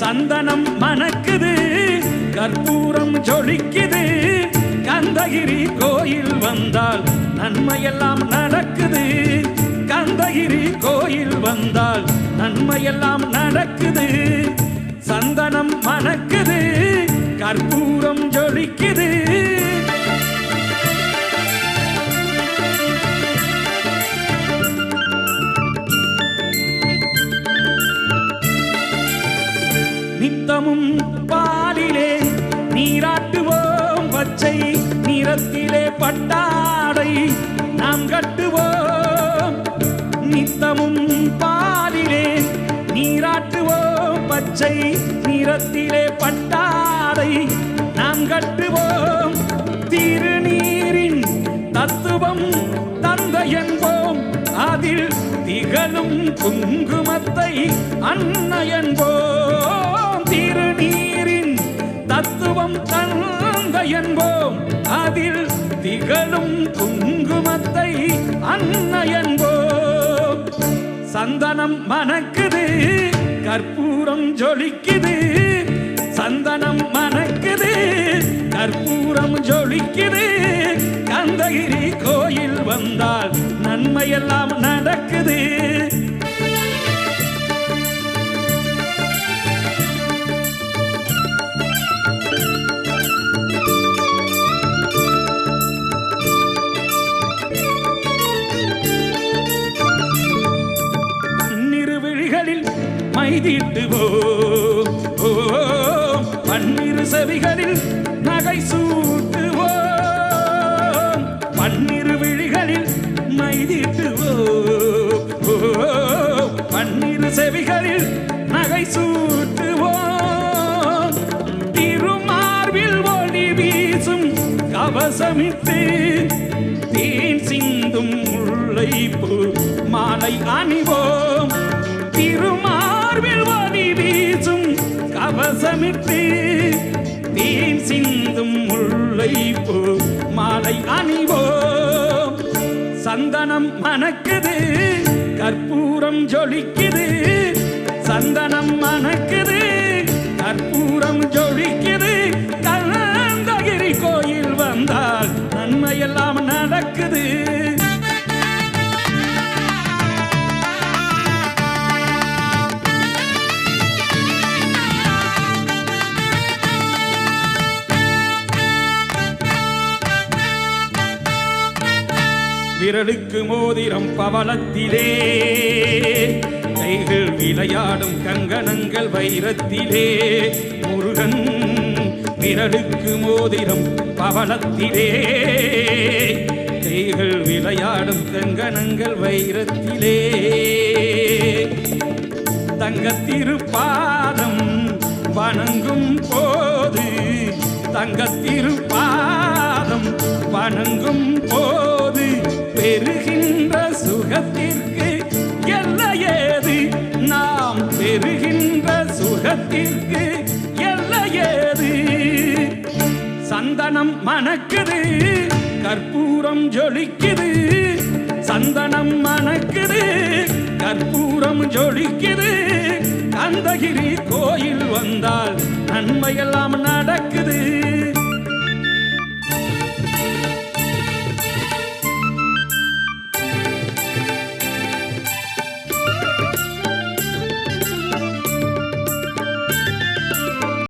சந்தனம் மணக்குது, கற்பூரம் ஜொலிக்குது. கந்தகிரி கோயில் வந்தால் நன்மையெல்லாம் நடக்குது. கந்தகிரி கோயில் வந்தால் நன்மையெல்லாம் நடக்குது. சந்தனம் மணக்குது, கற்பூரம் ஜொலிக்குது. நித்தமும் பாலிலே நீராட்டுவோம், பச்சை நிறத்திலே பட்டாடை நாம் கட்டுவோம். நித்தமும் பாலிலே நீராட்டுவோம், பச்சை நிறத்திலே பட்டாடை நாம் கட்டுவோம். திருநீரின் தத்துவம் தந்தை என்போம், அதில் திகழும் குங்குமத்தை அன்னை என்போம். திருநீரின் தத்துவம் தந்தை என்போம், அதில் திகழும் குங்குமத்தை அன்னை என்போம். சந்தனம் மணக்குது, கற்பூரம் ஜொலிக்குது. சந்தனம் மணக்குது, கற்பூரம் ஜொலிக்குது. கந்தகிரி கோயில் வந்தால் நன்மையெல்லாம் நடக்குது. பன்னிருவிழிகளில் மைதீட்டுவோம், பன்னிரு செவிகளில் நகை சூட்டுவோம். பன்னிரு விழிகளில் மைதீட்டுவோம், பன்னிரு செவிகளில் நகை சூட்டுவோம். திருமார்பில் ஒளி வீசும் கவசமிட்டு தேன் சிந்தும் முல்லைப்பூ மாலை அணிவோம். திருமார்பில் ஒளி வீசும் கவசமிட்டு தேன் சிந்தும் முல்லைப்பூ மாலை அணிவோம். சந்தனம் மணக்குது, கற்பூரம் ஜொலிக்குது. சந்தனம் மணக்குது, கற்பூரம் ஜொலிக்குது. கந்தகிரி கோயில் வந்தால் நன்மையெல்லாம் நடக்குது. விரலுக்கு மோதிரம் பவளத்திலே, கைகள் விளையாடும் கங்கணங்கள் வைரத்திலே. முருகன் விரலுக்கு மோதிரம் பவளத்திலே, கைகள் விளையாடும் கங்கணங்கள் வைரத்திலே. தங்கத்திருப்பாதம் வணங்கும் போது, தங்கத்திருப்பாதம் வணங்கும் போது பெறுகின்ற சுகத்திற்கு எல்லையேது. நாம் பெறுகின்ற சுகத்திற்கு எல்லையேது. சந்தனம் மணக்குது, கற்பூரம் ஜொலிக்குது. சந்தனம் மணக்குது, கற்பூரம் ஜொலிக்குது. கந்தகிரி கோயில் வந்தால் நன்மையெல்லாம் நடக்குது.